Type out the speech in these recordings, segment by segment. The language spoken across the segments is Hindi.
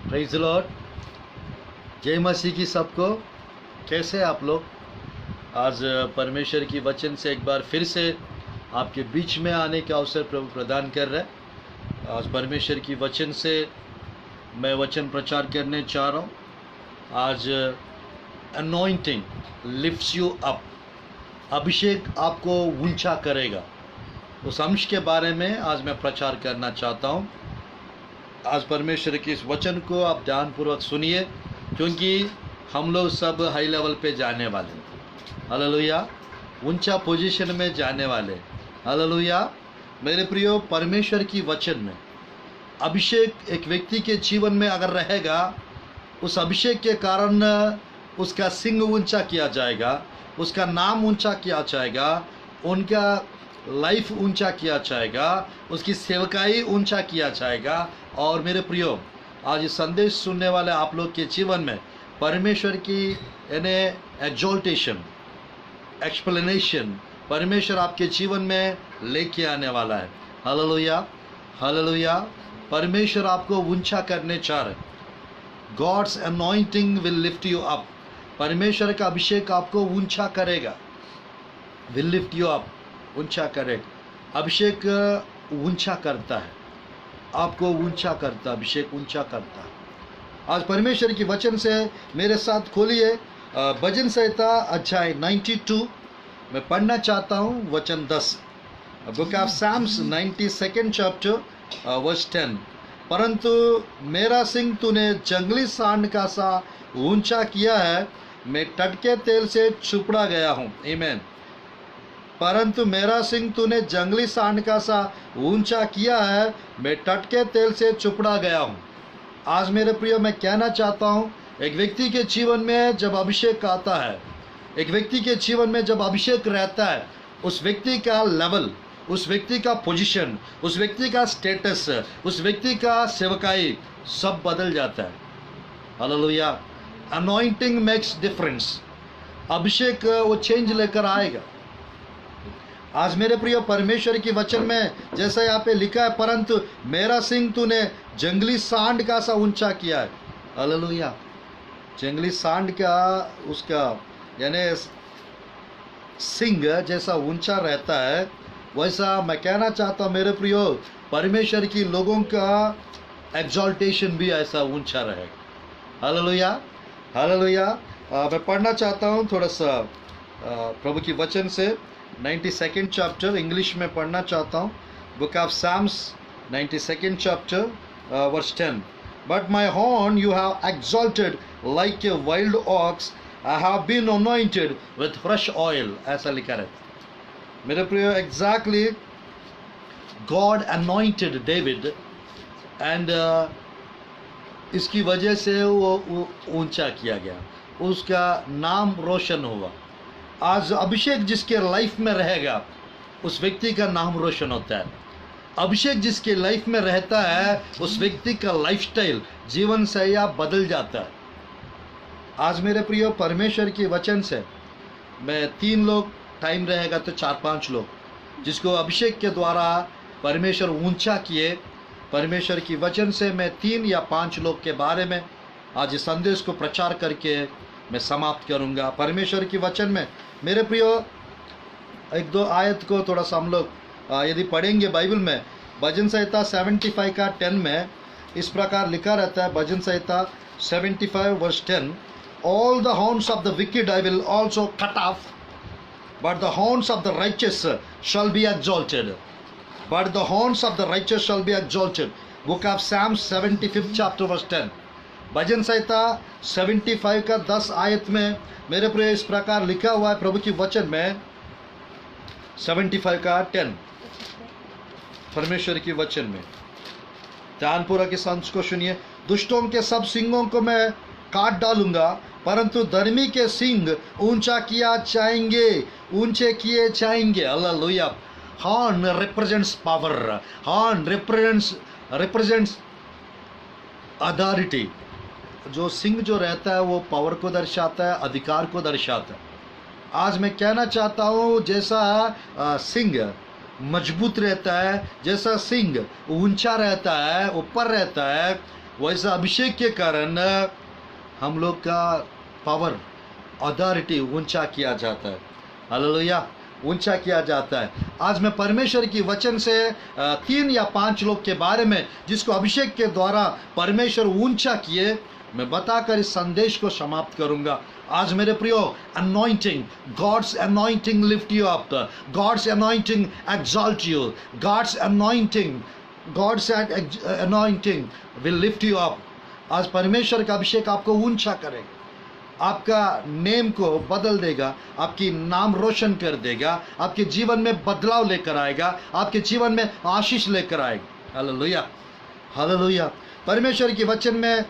Praise the Lord. जय मसीह की सबको। कैसे आप लोग? आज परमेश्वर की वचन से एक बार फिर से आपके बीच में आने का अवसर प्रभु प्रदान कर रहा है। आज परमेश्वर की वचन से मैं वचन प्रचार करने चाह रहा हूँ। आज अनॉइंटिंग लिफ्ट्स यू अप, अभिषेक आपको ऊंचा करेगा, उस अंश के बारे में आज मैं प्रचार करना चाहता हूँ। आज परमेश्वर के इस वचन को आप ध्यानपूर्वक सुनिए, क्योंकि हम लोग सब हाई लेवल पे जाने वाले हैं। हालेलुया। ऊंचा पोजीशन में जाने वाले। हालेलुया। मेरे प्रियो, परमेश्वर की वचन में अभिषेक एक व्यक्ति के जीवन में अगर रहेगा, उस अभिषेक के कारण उसका सिंग ऊंचा किया जाएगा, उसका नाम ऊंचा किया जाएगा, उनका लाइफ ऊंचा किया जाएगा, उसकी सेवकाई ऊंचा किया जाएगा। और मेरे प्रियो, आज ये संदेश सुनने वाले आप लोग के जीवन में परमेश्वर की यानी एक्सॉल्टेशन, एक्सप्लेनेशन परमेश्वर आपके जीवन में लेके आने वाला है। Hallelujah, hallelujah. परमेश्वर आपको ऊंचा करने चाह रहे। God's anointing will lift you up. परमेश्वर का अभिषेक आपको ऊंचा करेगा। विल लिफ्ट यू अप, ऊंचा करेगा। अभिषेक ऊंचा करता है, आपको ऊंचा करता, अभिषेक ऊंचा करता है। आज परमेश्वर की वचन से मेरे साथ खोलिए भजन संहिता अध्याय 92। मैं पढ़ना चाहता हूँ वचन 10। Book of Psalms 92nd chapter verse 10। परंतु मेरा सिंह तूने जंगली सांड का सा ऊंचा किया है, मैं टटके तेल से छुपड़ा गया हूँ। आमीन। परंतु मेरा सिंह तूने जंगली सांड का सा ऊंचा किया है, मैं टटके तेल से चुपड़ा गया हूँ। आज मेरे प्रियो, मैं कहना चाहता हूँ, एक व्यक्ति के जीवन में जब अभिषेक आता है, एक व्यक्ति के जीवन में जब अभिषेक रहता है, उस व्यक्ति का लेवल, उस व्यक्ति का पोजीशन, उस व्यक्ति का स्टेटस, उस व्यक्ति का सेवकाई सब बदल जाता है। हालेलुया। Anointing makes difference. अभिषेक वो चेंज लेकर आएगा। आज मेरे प्रिय, परमेश्वर की वचन में जैसा यहाँ पे लिखा है, परंतु मेरा सिंह तूने जंगली सांड का सा ऊंचा किया है। हालेलुया। जंगली सांड का उसका यानी सिंह जैसा ऊंचा रहता है, वैसा मैं कहना चाहता हूँ मेरे प्रियो, परमेश्वर की लोगों का एक्सॉल्टेशन भी ऐसा ऊंचा रहेगा। Hallelujah, hallelujah. मैं पढ़ना चाहता हूँ थोड़ा सा प्रभु की वचन से 92nd चैप्टर, इंग्लिश में पढ़ना चाहता हूँ। Book of Psalms 92nd chapter verse 10। But my horn you have exalted like a wild ox, I have been anointed with fresh oil. ऐसा लिखा है मेरे प्रियो। Exactly God anointed David and इसकी वजह से वो ऊंचा किया गया, उसका नाम रोशन हुआ। आज अभिषेक जिसके लाइफ में रहेगा, उस व्यक्ति का नाम रोशन होता है। अभिषेक जिसके लाइफ में रहता है, उस व्यक्ति का लाइफस्टाइल, जीवन शैली बदल जाता है। आज मेरे प्रियो, परमेश्वर की वचन से मैं 3 लोग, टाइम रहेगा तो 4-5 लोग जिसको अभिषेक के द्वारा परमेश्वर ऊंचा किए, परमेश्वर की वचन से मैं 3 या 5 लोग के बारे में आज इस संदेश को प्रचार करके मैं समाप्त करूंगा। परमेश्वर की वचन में मेरे प्रियो 1-2 आयत को थोड़ा सा हम लोग यदि पढ़ेंगे बाइबल में, भजन संहिता 75 का 10 में इस प्रकार लिखा रहता है। भजन संहिता 75 verse 10। All the horns of the wicked I will also cut off, but the horns of the righteous shall be exalted. But the horns of the righteous shall be exalted. Book of Psalms 75th chapter verse 10। भजन संहिता 75 का 10 आयत में मेरे प्रिय इस प्रकार लिखा हुआ है प्रभु की वचन में। 75 का 10 परमेश्वर की वचन में ध्यानपूर्वक इस अंश को सुनिए। दुष्टों के सब सिंगों को मैं काट डालूंगा, परंतु धर्मी के सिंग ऊंचा किया जाएंगे, ऊंचे किए जाएंगे। Hallelujah. Horn represents power, horn represents authority. जो सिंह जो रहता है वो पावर को दर्शाता है, अधिकार को दर्शाता है। आज मैं कहना चाहता हूँ, जैसा सिंह मजबूत रहता है, जैसा सिंह ऊंचा रहता है, ऊपर रहता है, वैसा अभिषेक के कारण हम लोग का पावर, अथॉरिटी ऊंचा किया जाता है। हालेलुया, ऊंचा किया जाता है। आज मैं परमेश्वर की वचन से 3 या 5 लोग के बारे में जिसको अभिषेक के द्वारा परमेश्वर ऊंचा किए, मैं बताकर इस संदेश को समाप्त करूंगा। आज मेरे प्रियो, anointing, God's anointing lift you up, God's anointing exalt you, God's anointing will lift you up. आज परमेश्वर का अभिषेक आपको ऊंचा करेगा, आपका नेम को बदल देगा, आपकी नाम रोशन कर देगा, आपके जीवन में बदलाव लेकर आएगा, आपके जीवन में आशीष लेकर आएगा। Hallelujah, hallelujah. परमेश्वर के वचन में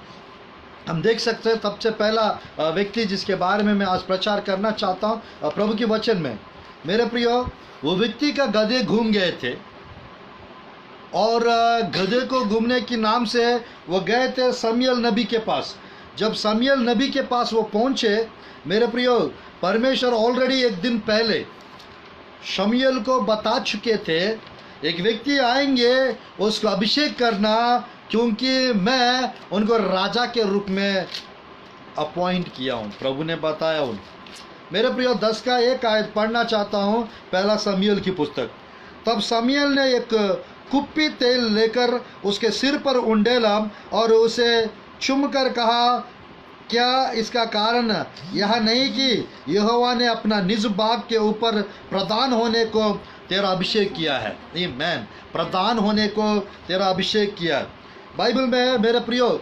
हम देख सकते हैं, सबसे पहला व्यक्ति जिसके बारे में मैं आज प्रचार करना चाहता हूँ प्रभु के वचन में, मेरे प्रियो, वो व्यक्ति का गधे घूम गए थे और गधे को घूमने के नाम से वो गए थे शमूएल नबी के पास। जब शमूएल नबी के पास वो पहुंचे, मेरे प्रियो, परमेश्वर ऑलरेडी एक दिन पहले शमूएल को बता चुके थे, एक व्यक्ति आएंगे, उसको अभिषेक करना, क्योंकि मैं उनको राजा के रूप में अपॉइंट किया हूँ। प्रभु ने बताया उनको। मेरे प्रियो, 10 का 1 आयत पढ़ना चाहता हूँ, पहला शमूएल की पुस्तक। तब शमूएल ने एक कुप्पी तेल लेकर उसके सिर पर उंडेला और उसे चूमकर कहा, क्या इसका कारण यह नहीं कि यहोवा ने अपना निज बाग के ऊपर प्रधान होने को तेरा अभिषेक किया है? आमीन। प्रधान होने को तेरा अभिषेक किया है। बाइबल में मेरे प्रियो,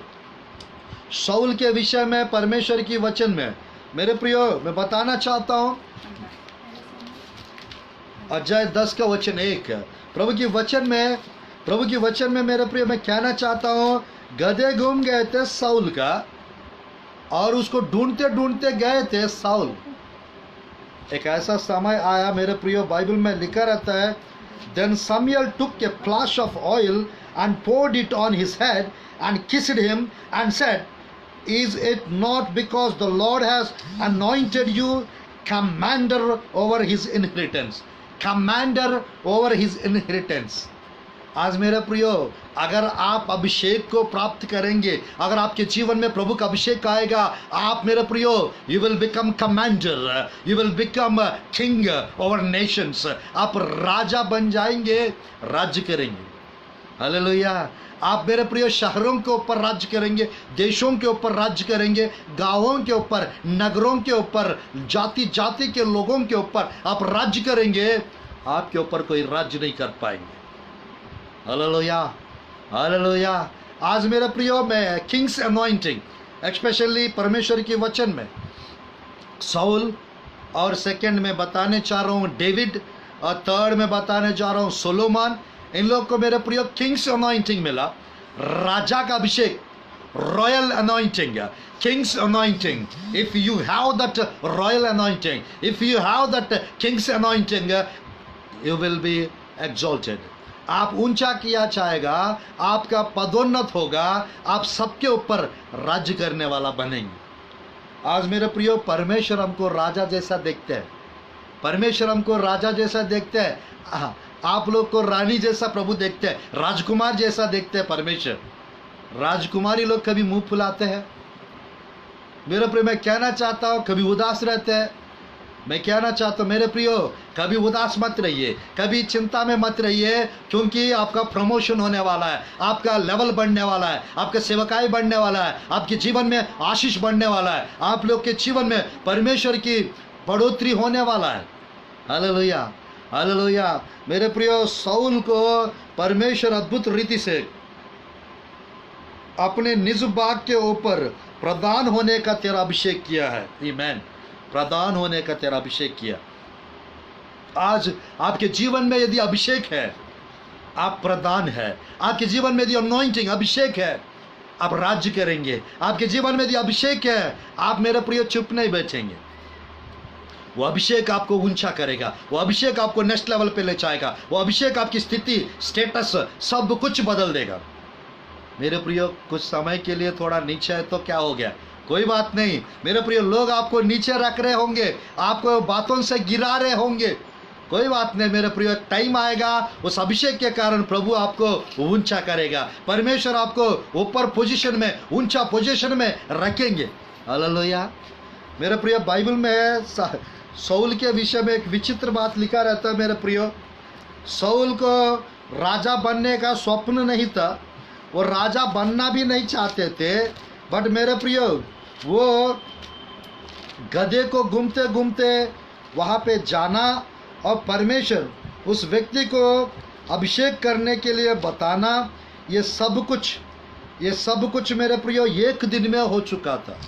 शाऊल के विषय में परमेश्वर की वचन में, मेरे प्रियो, मैं बताना चाहता हूँ, अध्याय 10 का वचन 1, प्रभु की वचन में मेरे प्रियो, मैं कहना चाहता हूँ, गधे घूम गए थे शाऊल का और उसको ढूंढते ढूंढते गए थे शाऊल। एक ऐसा समय आया मेरे प्रियो, बाइबल में लिखा रहता है, Then Samuel took a flask of oil and poured it on his head and kissed him and said, Is it not because the Lord has anointed you commander over his inheritance? Commander over his inheritance. आज मेरे प्रियो, अगर आप अभिषेक को प्राप्त करेंगे, अगर आपके जीवन में प्रभु का अभिषेक आएगा, आप मेरे प्रियो, you will become commander, you will become king over Nations. आप राजा बन जाएंगे, राज्य करेंगे। हालेलुया। आप मेरे प्रियो शहरों के ऊपर राज्य करेंगे, देशों के ऊपर राज्य करेंगे, गांवों के ऊपर, नगरों के ऊपर, जाति जाति के लोगों के ऊपर आप राज्य करेंगे। आपके ऊपर कोई राज्य नहीं कर पाएंगे। Hallelujah, hallelujah. आज मेरे प्रियो, मैं किंग्स अनॉइंटिंग, स्पेशली परमेश्वर के वचन में शाऊल, और सेकंड में बताने चाह रहा हूँ डेविड, और थर्ड में बताने जा रहा हूँ सोलोमन। इन लोग को मेरे प्रियो किंग्स अनॉइंटिंग मिला, राजा का अभिषेक, royal anointing, king's anointing. If you have that royal anointing, if you have that king's anointing, you will be exalted. आप ऊंचा किया जाएगा, आपका पदोन्नत होगा, आप सबके ऊपर राज्य करने वाला बनेंगे। आज मेरे प्रियो, परमेश्वर हमको राजा जैसा देखते हैं, परमेश्वर हमको राजा जैसा देखते हैं। आप लोग को रानी जैसा प्रभु देखते हैं, राजकुमार जैसा देखते हैं परमेश्वर। राजकुमारी लोग कभी मुंह फुलाते हैं, मेरे प्रियो, मैं कहना चाहता हूँ, कभी उदास रहते हैं। मैं कहना चाहता हूँ मेरे प्रियो, कभी उदास मत रहिए, कभी चिंता में मत रहिए, क्योंकि आपका प्रमोशन होने वाला है, आपका लेवल बढ़ने वाला है, आपका सेवकाई बढ़ने वाला है, आपके जीवन में आशीष बढ़ने वाला है, आप लोग के जीवन में परमेश्वर की बढ़ोतरी होने वाला है। Hallelujah, hallelujah. मेरे प्रियो, शाऊल को परमेश्वर अद्भुत रीति से अपने निज बाग के ऊपर प्रधान होने का तेरा अभिषेक किया है। आमीन। प्रधान होने का तेरा अभिषेक किया। आज आपके जीवन में यदि अभिषेक है, आप प्रधान है। आपके जीवन में यदि अनॉइंटिंग, अभिषेक है, आप राज्य करेंगे। आपके जीवन में यदि अभिषेक है, आप मेरे प्रिय चुप नहीं बैठेंगे। वो अभिषेक आपको ऊंचा करेगा, वो अभिषेक आपको नेक्स्ट लेवल पे ले जाएगा, वो अभिषेक आपकी स्थिति, स्टेटस, सब कुछ बदल देगा। मेरे प्रियो, कुछ समय के लिए थोड़ा नीचे है तो क्या हो गया, कोई बात नहीं। मेरे प्रिय, लोग आपको नीचे रख रहे होंगे, आपको बातों से गिरा रहे होंगे, कोई बात नहीं मेरे प्रिय, टाइम आएगा उस अभिषेक के कारण प्रभु आपको ऊंचा करेगा, परमेश्वर आपको ऊपर पोजीशन में, ऊंचा पोजीशन में रखेंगे। हालेलुया। मेरे प्रिय, बाइबल में शाऊल के विषय में एक विचित्र बात लिखा रहता है मेरे प्रिय। शाऊल को राजा बनने का स्वप्न नहीं था, वो राजा बनना भी नहीं चाहते थे, बट मेरे प्रिय वो गधे को घूमते घूमते वहाँ पे जाना और परमेश्वर उस व्यक्ति को अभिषेक करने के लिए बताना, ये सब कुछ मेरे प्रियो एक दिन में हो चुका था।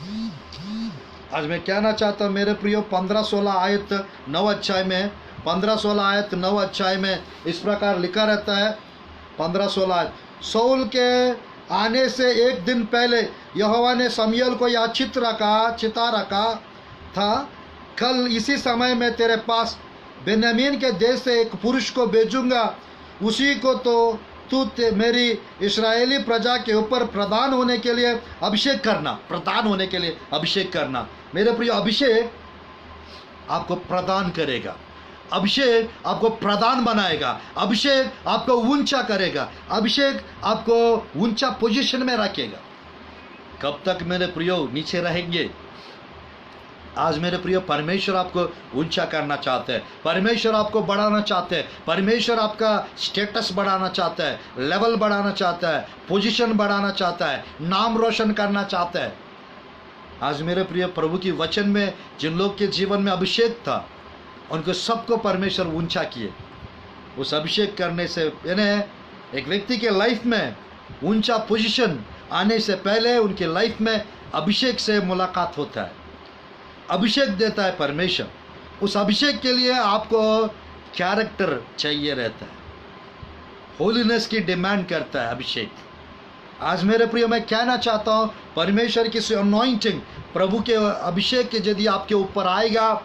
आज मैं कहना चाहता हूँ मेरे प्रियो, 15-16 आयत 9 अध्याय में, 15-16 आयत 9 अध्याय में इस प्रकार लिखा रहता है। 15-16 आयत, शाऊल के आने से एक दिन पहले यहोवा ने शमूएल को यह चिता रखा था, कल इसी समय मैं तेरे पास बेन्यामीन के देश से एक पुरुष को भेजूंगा, उसी को तो तू मेरी इस्राएली प्रजा के ऊपर प्रधान होने के लिए अभिषेक करना। मेरे प्रिय, अभिषेक आपको प्रदान करेगा, अभिषेक आपको प्रधान बनाएगा, अभिषेक आपको ऊंचा करेगा, अभिषेक आपको ऊंचा पोजीशन में रखेगा। कब तक मेरे प्रियो नीचे रहेंगे? आज मेरे प्रियो, परमेश्वर आपको ऊंचा करना चाहते हैं, परमेश्वर आपको बढ़ाना चाहते हैं, परमेश्वर आपका स्टेटस बढ़ाना चाहता है, लेवल बढ़ाना चाहता है, पोजीशन बढ़ाना चाहता है, नाम रोशन करना चाहता है। आज मेरे प्रिय, प्रभु की वचन में जिन लोग के जीवन में अभिषेक था, उनको सबको परमेश्वर ऊंचा किए। उस अभिषेक करने से यानी एक व्यक्ति के लाइफ में ऊंचा पोजीशन आने से पहले उनके लाइफ में अभिषेक से मुलाकात होता है, अभिषेक देता है परमेश्वर। उस अभिषेक के लिए आपको कैरेक्टर चाहिए रहता है, होलीनेस की डिमांड करता है अभिषेक। आज मेरे प्रिय, मैं कहना चाहता हूँ परमेश्वर की अनॉइंटिंग, प्रभु के अभिषेक के यदि आपके ऊपर आएगा,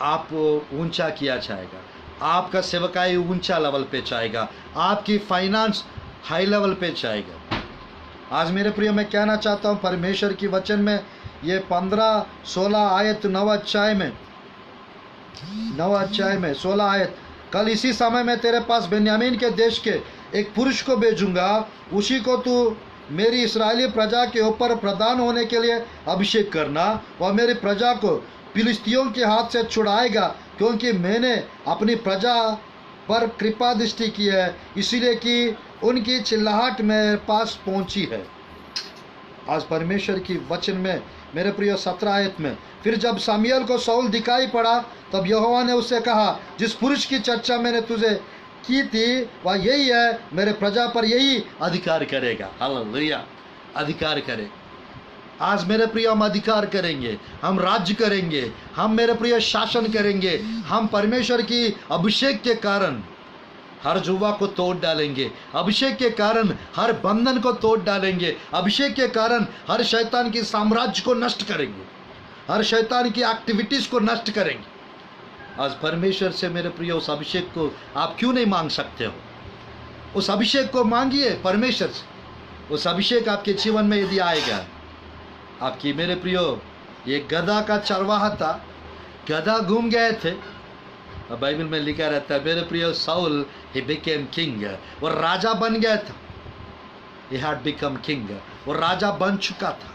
आप ऊंचा किया जाएगा, आपका सेवकाई ऊंचा लेवल पे जाएगा, आपकी फाइनेंस हाई लेवल पे जाएगा। आज मेरे प्रिय, मैं कहना चाहता हूँ परमेश्वर की वचन में ये 15-16 आयत 9 अध्याय में 16 आयत, कल इसी समय मैं तेरे पास बेन्यामीन के देश के एक पुरुष को भेजूंगा, उसी को तू मेरी इस्राएली प्रजा के ऊपर प्रधान होने के लिए अभिषेक करना, और मेरी प्रजा को फिलिस्तियों के हाथ से छुड़ाएगा, क्योंकि मैंने अपनी प्रजा पर कृपा दृष्टि की है, इसलिए कि उनकी चिल्लाहट मेरे पास पहुंची है। आज परमेश्वर की वचन में मेरे प्रिय 17 आयत में, फिर जब शमूएल को शाऊल दिखाई पड़ा, तब यहोवा ने उससे कहा, जिस पुरुष की चर्चा मैंने तुझे की थी वह यही है, मेरे प्रजा पर यही अधिकार करेगा। हालेलुया, अधिकार करे। आज मेरे प्रिय, हम अधिकार करेंगे, हम राज्य करेंगे, हम मेरे प्रिय शासन करेंगे। हम परमेश्वर की अभिषेक के कारण हर जुआ को तोड़ डालेंगे, अभिषेक के कारण हर बंधन को तोड़ डालेंगे, अभिषेक के कारण हर शैतान की साम्राज्य को नष्ट करेंगे, हर शैतान की एक्टिविटीज को नष्ट करेंगे। आज परमेश्वर से मेरे प्रिय, उस अभिषेक को आप क्यों नहीं मांग सकते हो? उस अभिषेक को मांगिए परमेश्वर से। उस अभिषेक आपके जीवन में यदि आएगा, आपकी मेरे प्रियो, ये गधा का चरवाहा था, गधा घूम गए थे, बाइबल में लिखा रहता है मेरे प्रिय, साउल he became king, वो राजा बन गया था, he had become king, वो राजा बन चुका था।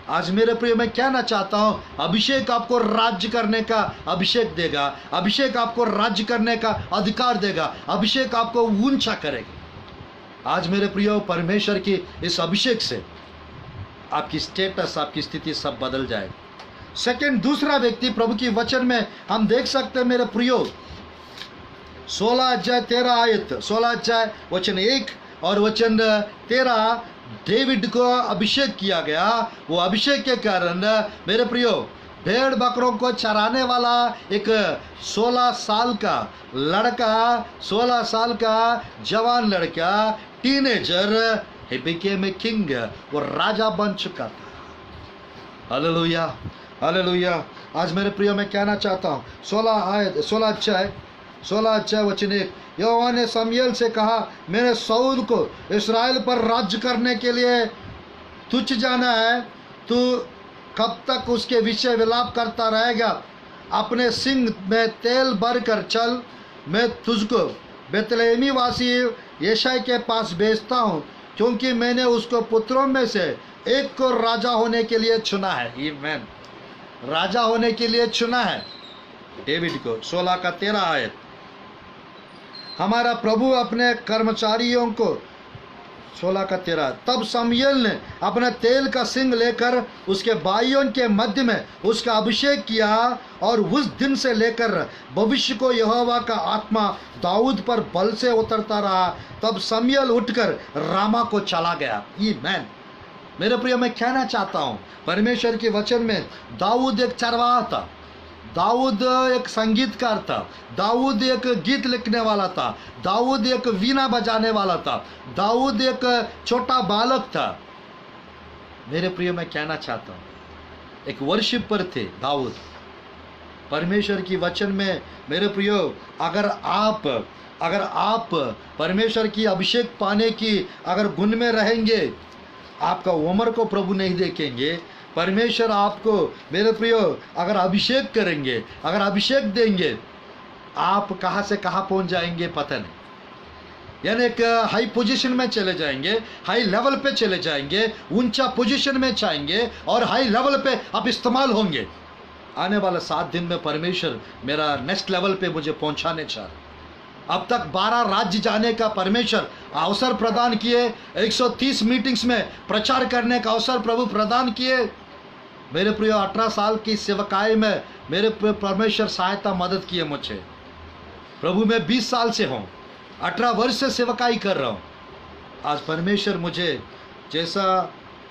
आज मेरे प्रिय, मैं कहना चाहता हूँ अभिषेक आपको राज्य करने का अभिषेक देगा, अभिषेक आपको राज्य करने का अधिकार देगा, अभिषेक आपको ऊंचा करेगा। आज मेरे प्रियो, परमेश्वर की इस अभिषेक से आपकी स्टेटस, आपकी स्थिति सब बदल जाएगी। सेकंड, दूसरा व्यक्ति प्रभु की वचन में हम देख सकते हैं मेरे प्रियो, 16 अध्याय 13 आयत, 16 अध्याय वचन 1 और वचन 13, डेविड को अभिषेक किया गया। वो अभिषेक के कारण मेरे प्रियो, भेड़ बकरों को चराने वाला एक 16 साल का लड़का, 16 साल का जवान लड़का, teenager, he became a king, वो राजा बन चुका था। Hallelujah, hallelujah. आज मेरे प्रियो, मैं कहना चाहता हूँ 16 अध्याय वचन 1, यहोवा ने शमूएल से कहा, मैंने शाऊल को इस्राएल पर राज्य करने के लिए तुझ जाना है, तू कब तक उसके विषय विलाप करता रहेगा? अपने सिंग में तेल भर कर चल, मैं तुझको बेतलेहमी वासी यशाय के पास भेजता हूँ, क्योंकि मैंने उसको पुत्रों में से एक को राजा होने के लिए चुना है। आमीन। राजा होने के लिए चुना है डेविड को। 16 का 13 आयत। हमारा प्रभु अपने कर्मचारियों को 16 का 13। तब शमूएल ने अपने तेल का सिंग लेकर उसके भाइयों के मध्य में उसका अभिषेक किया, और उस दिन से लेकर भविष्य को यहोवा का आत्मा दाऊद पर बल से उतरता रहा। तब शमूएल उठकर रामा को चला गया। आमीन। मेरे प्रिय, मैं कहना चाहता हूँ, परमेश्वर के वचन में दाऊद एक चरवाहा था, दाऊद एक संगीतकार था, दाऊद एक गीत लिखने वाला था, दाऊद एक वीणा बजाने वाला था, दाऊद एक छोटा बालक था। मेरे प्रिय, मैं कहना चाहता हूँ, एक वर्शिपर थे दाऊद। परमेश्वर की वचन में मेरे प्रियो, अगर आप परमेश्वर की अभिषेक पाने की अगर गुण में रहेंगे, आपका उम्र को प्रभु नहीं देखेंगे। परमेश्वर आपको मेरे प्रियो अगर अभिषेक करेंगे, अगर अभिषेक देंगे, आप कहाँ से कहाँ पहुँच जाएंगे पता नहीं। यानी एक हाई पोजीशन में चले जाएंगे, हाई लेवल पे चले जाएंगे, ऊंचा पोजीशन में जाएंगे और हाई लेवल पे आप इस्तेमाल होंगे। आने वाले 7 दिन में परमेश्वर मेरा नेक्स्ट लेवल पे मुझे पहुंचाने चाह रहा। अब तक 12 राज्य जाने का परमेश्वर अवसर प्रदान किए, 130 मीटिंग्स में प्रचार करने का अवसर प्रभु प्रदान किए। मेरे प्रिय, 18 साल की सेवकाई में मेरे परमेश्वर सहायता मदद किए मुझे। प्रभु मैं 20 साल से हूँ, 18 वर्ष से सेवकाई कर रहा हूँ। आज परमेश्वर मुझे जैसा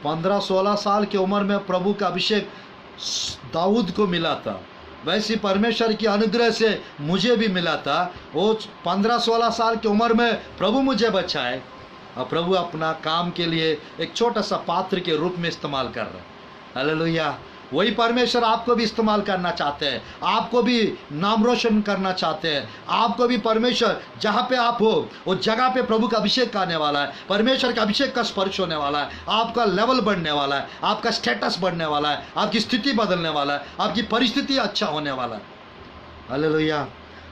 15-16 साल की उम्र में प्रभु का अभिषेक दाऊद को मिला था, वैसी परमेश्वर की अनुग्रह से मुझे भी मिला था। वो 15-16 साल की उम्र में प्रभु मुझे बचाए, और प्रभु अपना काम के लिए एक छोटा सा पात्र के रूप में इस्तेमाल कर रहे हैं। हालेलुया। वही परमेश्वर आपको भी इस्तेमाल करना चाहते हैं, आपको भी नाम रोशन करना चाहते हैं। आपको भी परमेश्वर जहाँ पे आप हो उस जगह पे प्रभु का अभिषेक आने वाला है, परमेश्वर का अभिषेक का स्पर्श होने वाला है, आपका लेवल बढ़ने वाला है, आपका स्टेटस बढ़ने वाला है, आपकी स्थिति बदलने वाला है, आपकी परिस्थिति अच्छा होने वाला है। Hallelujah,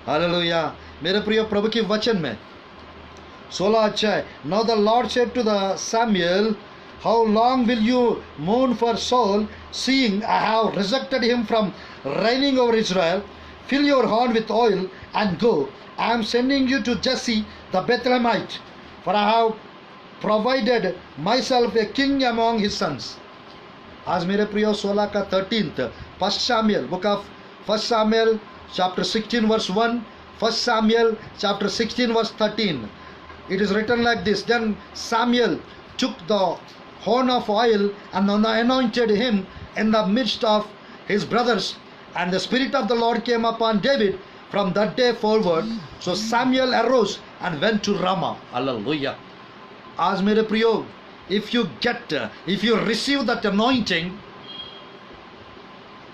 hallelujah. मेरे प्रिय, प्रभु के वचन में 16 अध्याय। Now the Lord said to the Samuel, how long will you mourn for Saul, seeing I have rejected him from reigning over Israel? Fill your horn with oil and go. I am sending you to Jesse the Bethlehemite, for I have provided myself a king among his sons. आज मेरे प्रियो 16 का 13th, 1 Samuel, book of 1 Samuel chapter 16 verse 1, 1 Samuel chapter 16 verse 13. It is written like this: Then Samuel took the horn of oil and anointed him in the midst of his brothers, and the Spirit of the Lord came upon David from that day forward. So Samuel arose and went to Ramah. Hallelujah. आज मेरे प्रियो, if you receive that anointing,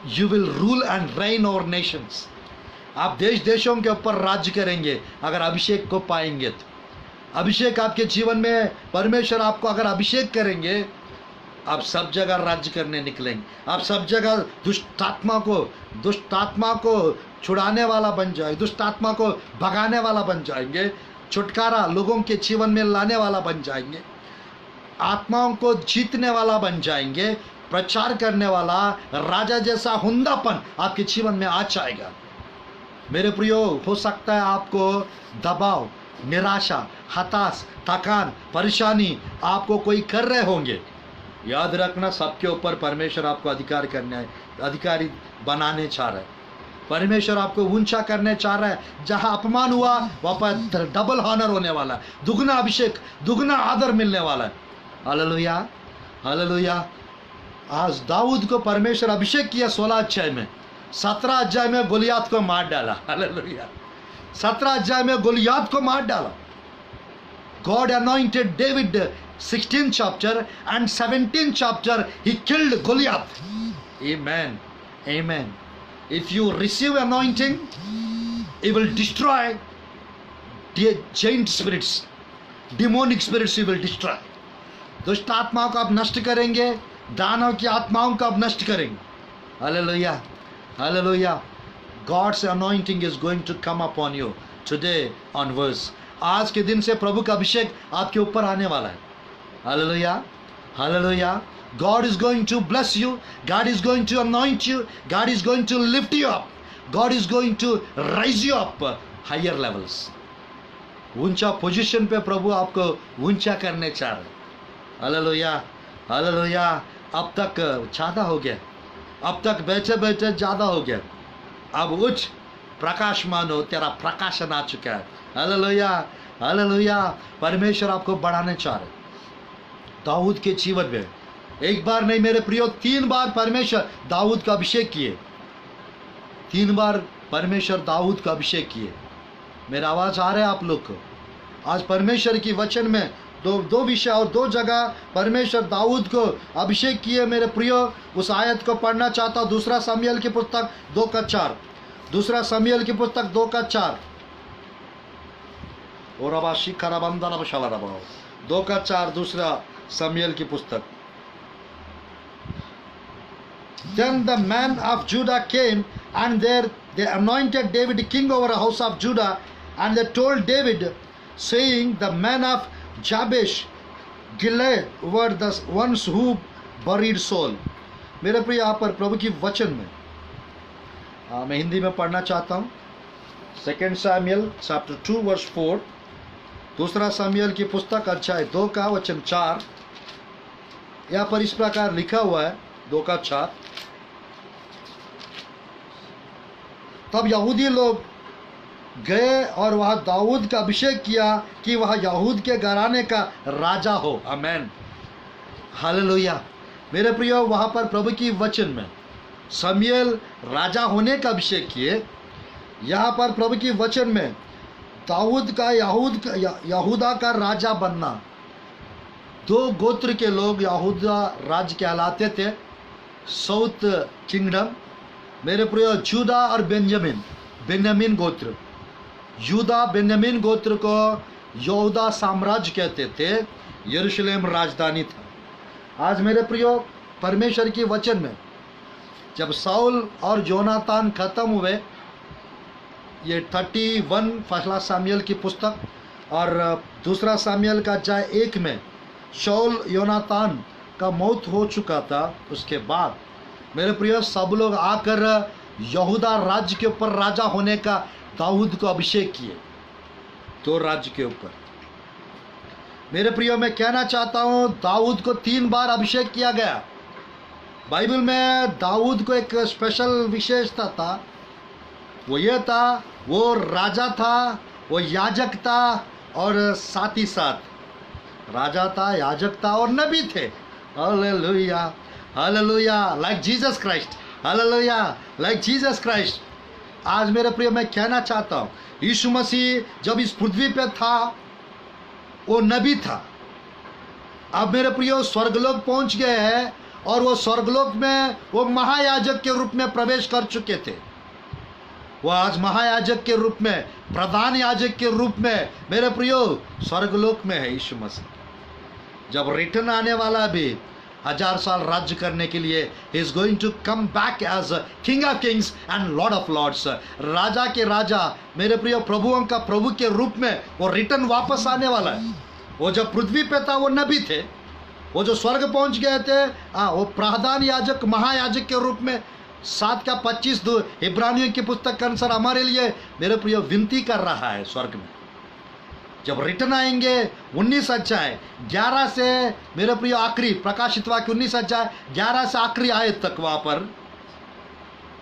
you will rule and reign over nations. आप देश देशों के ऊपर राज्य करेंगे अगर अभिषेक को पाएंगे तो। अभिषेक आपके जीवन में, परमेश्वर आपको अगर अभिषेक करेंगे, आप सब जगह राज्य करने निकलेंगे। आप सब जगह दुष्ट आत्मा को छुड़ाने वाला बन जाएंगे, दुष्ट आत्मा को भगाने वाला बन जाएंगे, छुटकारा लोगों के जीवन में लाने वाला बन जाएंगे, आत्माओं को जीतने वाला बन जाएंगे, प्रचार करने वाला राजा जैसा हुंदापन आपके जीवन में आ जाएगा। मेरे प्रियो, हो सकता है आपको दबाव, निराशा, हताश, थकान, परेशानी आपको कोई कर रहे होंगे। याद रखना, सबके ऊपर परमेश्वर आपको अधिकारी बनाने चाह रहा है। परमेश्वर आपको ऊंचा करने चाह रहा है। जहां अपमान हुआ वहां पर डबल ऑनर होने वाला है, दुगना अभिषेक, दुगना आदर मिलने वाला है। Hallelujah, hallelujah. आज दाऊद को परमेश्वर अभिषेक किया 16 अध्याय में, 17 अध्याय में गोलियात को मार डाला। हालेलुया, 17 अध्याय में गोलियात को मार डाला। God anointed David 16th chapter and 17th chapter he killed Goliath. Amen, amen. If you receive anointing, it will destroy the giant spirits, demonic spirits. You will destroy. दुष्ट आत्माओं को आप नष्ट करेंगे, दानव की आत्माओं को आप नष्ट करेंगे। Hallelujah, hallelujah. God's anointing is going to come upon you today onwards. आज के दिन से प्रभु का अभिषेक आपके ऊपर आने वाला है. Hallelujah, hallelujah. God is going to bless you. God is going to anoint you. God is going to lift you up. God is going to raise you up higher levels. ऊंचा पोजीशन पे प्रभु आपको ऊंचा करने चाह रहे. Hallelujah, hallelujah. अब तक ज़्यादा हो गया, अब तक बैठे बैठे ज़्यादा हो गया. अब उच्च प्रकाशमान हो, तेरा प्रकाशन आ चुका है. Hallelujah, hallelujah. परमेश्वर आपको बढ़ाने चाह रहे. दाऊद के जीवन में एक बार नहीं मेरे प्रियो, 3 बार परमेश्वर दाऊद का अभिषेक किए. 3 बार परमेश्वर दाऊद का अभिषेक किए. मेरा आवाज़ आ रहा है आप लोग को? आज परमेश्वर की वचन में दो विषय और 2 जगह परमेश्वर दाऊद को अभिषेक किए. मेरे प्रियो, उस आयत को पढ़ना चाहता हूँ. दूसरा शमूएल की पुस्तक 2:4. दूसरा शमूएल की पुस्तक 2:4. और अब शिखर बंदन बशाला रबाओ 2:4. दूसरा शमूएल की पुस्तक. Then the men of Judah came, and there they anointed David king over the house of Judah, and they told David, saying, the men of Jabesh Gilead were the ones who buried Saul. मेरे प्रिय, यहाँ पर प्रभु की वचन में मैं हिंदी में पढ़ना चाहता हूँ. 2 Samuel chapter 2 verse 4. दूसरा शमूएल की पुस्तक अध्याय 2 का वचन 4. यहाँ पर इस प्रकार लिखा हुआ है 2:4. तब यहूदी लोग गए और वह दाऊद का अभिषेक किया कि वह यहूद के घराने का राजा हो. आमेन, हालेलुया. मेरे प्रियो, वहाँ पर प्रभु की वचन में शमूएल राजा होने का अभिषेक किए. यहाँ पर प्रभु की वचन में दाऊद का यहूदा का राजा बनना. 2 गोत्र के लोग यहूदा राज्य कहलाते थे, साउथ किंगडम. मेरे प्रियो, जूदा और बेन्यामीन गोत्र. यूदा बेन्यामीन गोत्र को यहूदा साम्राज्य कहते थे. यरूशलेम राजधानी था. आज मेरे प्रियो, परमेश्वर की वचन में जब साउल और योनातान खत्म हुए, ये 31 पहला शमूएल की पुस्तक और दूसरा शमूएल का अध्याय 1 में शाऊल योनातान का मौत हो चुका था. उसके बाद मेरे प्रिय, सब लोग आकर यहूदा राज्य के ऊपर राजा होने का दाऊद को अभिषेक किए. 2 राज्य के ऊपर. मेरे प्रिय, मैं कहना चाहता हूँ, दाऊद को 3 बार अभिषेक किया गया. बाइबल में दाऊद को एक स्पेशल विशेषता था. वो ये था, वो राजा था, वो याजक था, और साथ ही साथ राजा था, याजक था और नबी थे. Hallelujah, hallelujah. Like Jesus Christ. Hallelujah, like Jesus Christ. आज मेरे प्रिय, मैं कहना चाहता हूँ, यीशु मसीह जब इस पृथ्वी पे था, वो नबी था. अब मेरे प्रियो, स्वर्गलोक पहुंच गए हैं और वो स्वर्गलोक में वो महायाजक के रूप में प्रवेश कर चुके थे. वो आज महायाजक के रूप में, प्रधान याजक के रूप में मेरे प्रियो स्वर्गलोक में है यीशु मसीह. जब रिटर्न आने वाला भी 1000 साल राज्य करने के लिए, he is going to come back as king of kings and lord of lords. राजा के राजा, मेरे प्रियो प्रभुओं का प्रभु के रूप में वो रिटर्न वापस आने वाला है. वो जब पृथ्वी पे था वो नबी थे. वो जो स्वर्ग पहुंच गए थे, वो प्रधान याजक, महायाजक के रूप में. 7:25 इब्रानियों की पुस्तक के अनुसार हमारे लिए मेरे प्रियो विनती कर रहा है. स्वर्ग में जब रिटर्न आएंगे, 19 अध्याय 11 से मेरे प्रियो आखिरी प्रकाशित वाक्य 19 अध्याय 11 से आखिरी आयत तक, वहाँ पर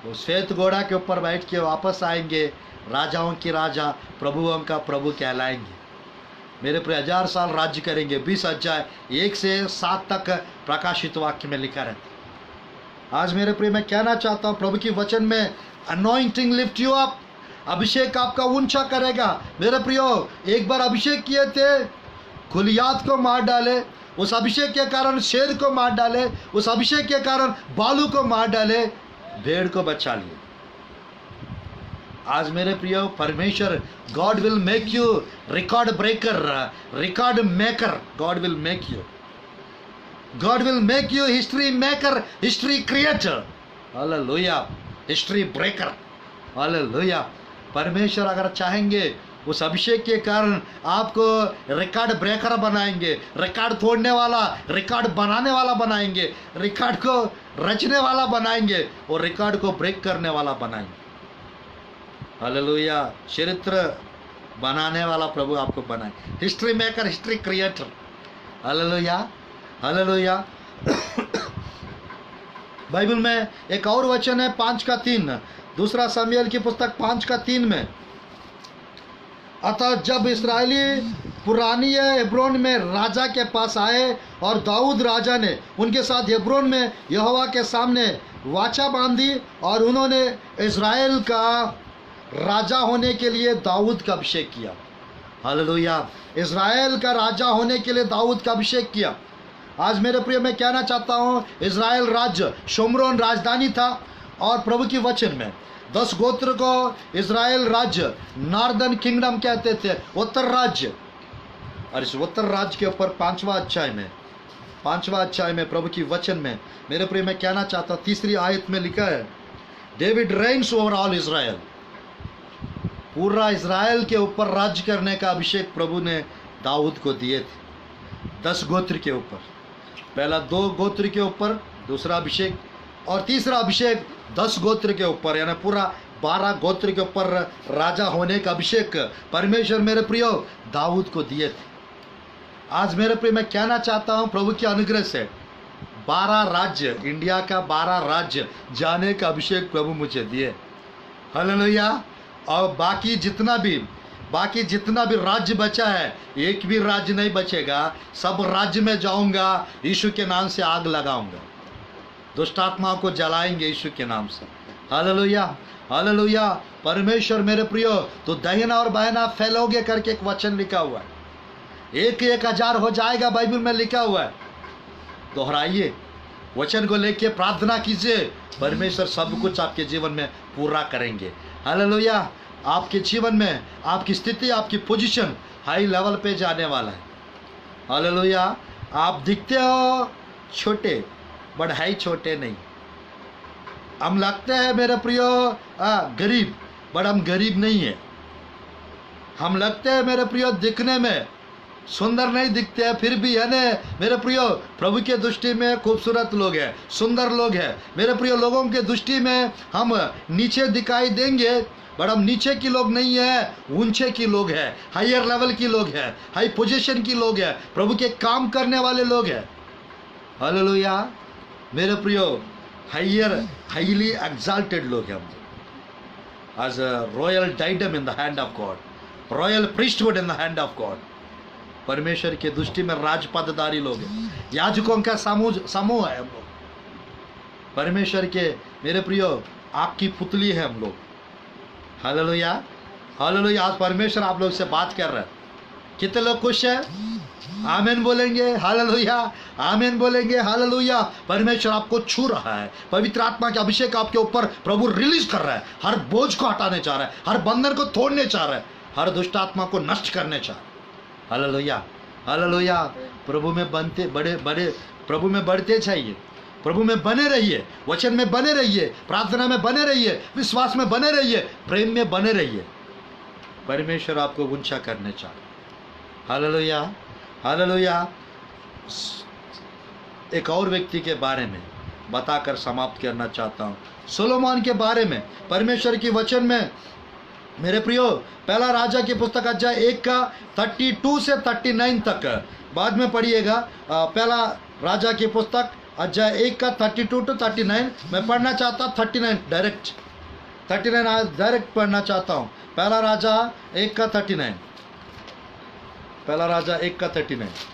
वो श्वेत घोड़ा के ऊपर बैठ के वापस आएंगे. राजाओं की राजा, प्रभुओं का प्रभु कहलाएंगे. मेरे प्रिय 1000 साल राज्य करेंगे. 20 अध्याय 1 से 7 तक प्रकाशित वाक्य में लिखा रहता है. आज मेरे प्रिय, मैं कहना चाहता हूँ, प्रभु की वचन में अनॉइंटिंग लिफ्ट यू अप. अभिषेक आपका ऊंचा करेगा. मेरे प्रियो, एक बार अभिषेक किए थे, गुलियात को मार डाले. उस अभिषेक के कारण शेर को मार डाले. उस अभिषेक के कारण बालू को मार डाले, भेड़ को बचा लिए. आज मेरे प्रियो, परमेश्वर, God will make you record breaker, record maker. God will make you, God will make you history maker, history creator. Hallelujah. History breaker. Hallelujah. परमेश्वर अगर चाहेंगे उस अभिषेक के कारण आपको रिकॉर्ड ब्रेकर बनाएंगे, रिकॉर्ड तोड़ने वाला, रिकॉर्ड बनाने वाला बनाएंगे, रिकॉर्ड को रचने वाला बनाएंगे और रिकॉर्ड को ब्रेक करने वाला बनाएंगे। हालेलुया। चरित्र बनाने वाला प्रभु आपको बनाए, history maker, history creator. Hallelujah, hallelujah. Bible में एक और वचन है 5:3, दूसरा शमूएल की पुस्तक 5:3 में, अतः जब इस्राएली पुरानी हेब्रोन में राजा के पास आए और दाऊद राजा ने उनके साथ हेब्रोन में यहोवा के सामने वाचा बांधी और उन्होंने इस्राएल का राजा होने के लिए दाऊद का अभिषेक किया। हालेलुया। इस्राएल का राजा होने के लिए दाऊद का अभिषेक किया। आज मेरे प्रिय मैं कहना चाहता हूँ, इस्राएल राज्य शोमरोन राजधानी था और प्रभु की वचन में 10 गोत्र को इस्राएल राज्य नॉर्दर्न किंगडम कहते थे, उत्तर राज्य। और इस उत्तर राज्य के ऊपर 5वां अध्याय में प्रभु की वचन में मेरे प्रिय मैं कहना चाहता हूँ, 3री आयत में लिखा है, David reigns over all Israel. पूरा इज़राइल के ऊपर राज्य करने का अभिषेक प्रभु ने दाऊद को दिए थे। 10 गोत्र के ऊपर, पहला 2 गोत्र के ऊपर दूसरा अभिषेक, और तीसरा अभिषेक 10 गोत्र के ऊपर, यानी पूरा 12 गोत्र के ऊपर राजा होने का अभिषेक परमेश्वर मेरे प्रियो दाऊद को दिए थे। आज मेरे प्रिय मैं कहना चाहता हूँ, प्रभु के अनुग्रह से 12 राज्य, इंडिया का 12 राज्य जाने का अभिषेक प्रभु मुझे दिए। हालेलुया। और बाकी जितना भी राज्य बचा है, एक भी राज्य नहीं बचेगा, सब राज्य में जाऊंगा, यीशु के नाम से आग लगाऊंगा, दुष्ट आत्माओं को जलाएंगे यीशु के नाम से। Hallelujah, hallelujah. परमेश्वर मेरे प्रियो, तो दहिना और बायाना फैलोगे करके एक वचन लिखा हुआ है, 1,000 हो जाएगा, बाइबल में लिखा हुआ है। दोहराइए, वचन को लेके प्रार्थना कीजिए, परमेश्वर सब कुछ आपके जीवन में पूरा करेंगे। हालेलुया। आपके जीवन में आपकी स्थिति, आपकी पोजीशन हाई लेवल पे जाने वाला है। हालेलुया। आप दिखते हो छोटे, बट है छोटे नहीं। हम लगते हैं मेरे प्रियो गरीब, बट हम गरीब नहीं है। हम लगते हैं मेरे प्रियो दिखने में सुंदर नहीं दिखते हैं, फिर भी है ना मेरे प्रियो प्रभु के दृष्टि में खूबसूरत लोग हैं, सुंदर लोग हैं। मेरे प्रियो लोगों के दृष्टि में हम नीचे दिखाई देंगे, बट हम नीचे की लोग नहीं है, ऊंचे की लोग हैं, हायर लेवल की लोग हैं, हाई पोजीशन की लोग हैं, प्रभु के काम करने वाले लोग हैं। हालेलुया। मेरे प्रियो हाईली एग्जाल्टेड लोग हैं हम, as a royal diadem in the hand of God, royal priesthood in the hand of God. परमेश्वर के दृष्टि में राजपदधारी लोग हैं, याजकों का समूह है हम लोग। परमेश्वर के मेरे प्रियो आपकी पुतली है हम लोग। Hallelujah, hallelujah. आज परमेश्वर आप लोग से बात कर रहा है। कितने लोग खुश है? आमीन बोलेंगे, हालेलुया, आमीन बोलेंगे, हालेलुया। परमेश्वर आपको छू रहा है, पवित्र आत्मा के अभिषेक आपके ऊपर प्रभु रिलीज कर रहा है। हर बोझ को हटाने चाह रहा है, हर बंधन को तोड़ने चाह रहा है, हर दुष्ट आत्मा को नष्ट करने चाह रहा है। Hallelujah, hallelujah. प्रभु में प्रभु में बढ़ते चाहिए, प्रभु में बने रहिए, वचन में बने रहिए, प्रार्थना में बने रहिए, विश्वास में बने रहिए, प्रेम में बने रहिए। परमेश्वर आपको ऊंचा करने चाह रहा है। Hallelujah, hallelujah. एक और व्यक्ति के बारे में बताकर समाप्त करना चाहता हूँ, सोलोमन के बारे में। परमेश्वर की वचन में मेरे प्रियो, पहला राजा की पुस्तक अध्याय 1 का 32 से 39 तक, बाद में पढ़िएगा। पहला राजा की पुस्तक अध्याय 1 का 32 to 39। मैं पढ़ना चाहता 39 डायरेक्ट, 39 आज डायरेक्ट पढ़ना चाहता हूँ। पहला राजा 1 का 39, पहला राजा 1 का 39।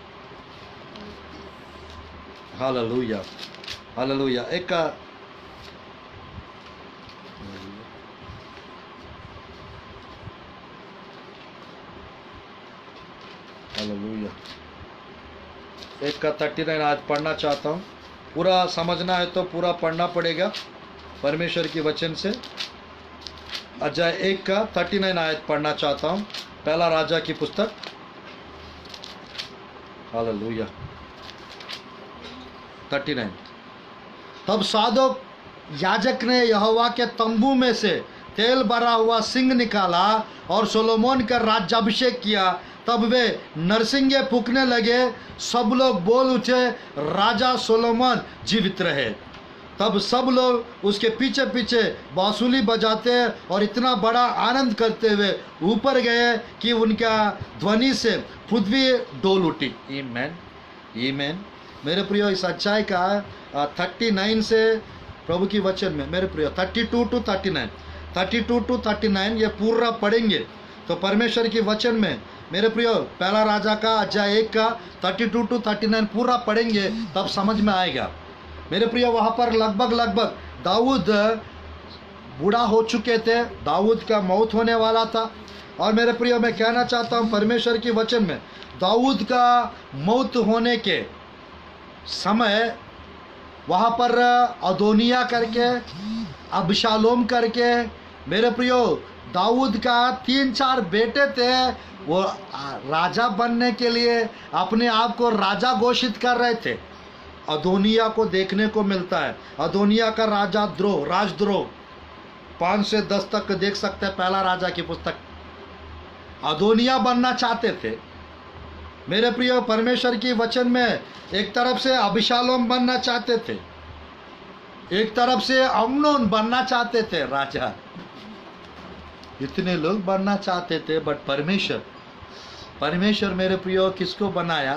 Hallelujah, hallelujah. 1 का हालेलुया, 1 का 39 आज पढ़ना चाहता हूँ। पूरा समझना है तो पूरा पढ़ना पड़ेगा परमेश्वर की वचन से। अध्याय 1 का 39 आयत पढ़ना चाहता हूँ, पहला राजा की पुस्तक। हालेलुया, 39। तब सादोक याजक ने यहोवा के तंबू में से तेल भरा हुआ सिंह निकाला और सोलोमोन का राज्याभिषेक किया, तब वे नरसिंगे फूंकने लगे। सब लोग बोल उठे, राजा सोलोमन जीवित रहे। तब सब लोग उसके पीछे पीछे बांसुरी बजाते और इतना बड़ा आनंद करते हुए ऊपर गए कि उनका ध्वनि से पृथ्वी डोल उठी। आमीन, आमीन। मेरे प्रियो, इस अध्याय का 39 से प्रभु की वचन में, मेरे प्रियो 32 to 39 ये पूरा पढ़ेंगे तो परमेश्वर की वचन में, मेरे प्रियो, पहला राजा का अध्याय 1 का 32 to 39 पूरा पढ़ेंगे तब समझ में आएगा। मेरे प्रियो, वहाँ पर लगभग दाऊद बूढ़ा हो चुके थे, दाऊद का मौत होने वाला था। और मेरे प्रियो, मैं कहना चाहता हूँ परमेश्वर की वचन में, दाऊद का मौत होने के समय वहाँ पर अदोनिया करके, अबशालोम करके, मेरे प्रियो, दाऊद का 3-4 बेटे थे। वो राजा बनने के लिए अपने आप को राजा घोषित कर रहे थे। अदोनिया को देखने को मिलता है, अदोनिया का राजद्रोह 5 से 10 तक देख सकते हैं पहला राजा की पुस्तक। अदोनिया बनना चाहते थे। मेरे प्रिय, परमेश्वर की वचन में एक तरफ से अबशालोम बनना चाहते थे, एक तरफ से अम्नोन बनना चाहते थे राजा। इतने लोग बनना चाहते थे, बट परमेश्वर मेरे प्रियो किसको बनाया?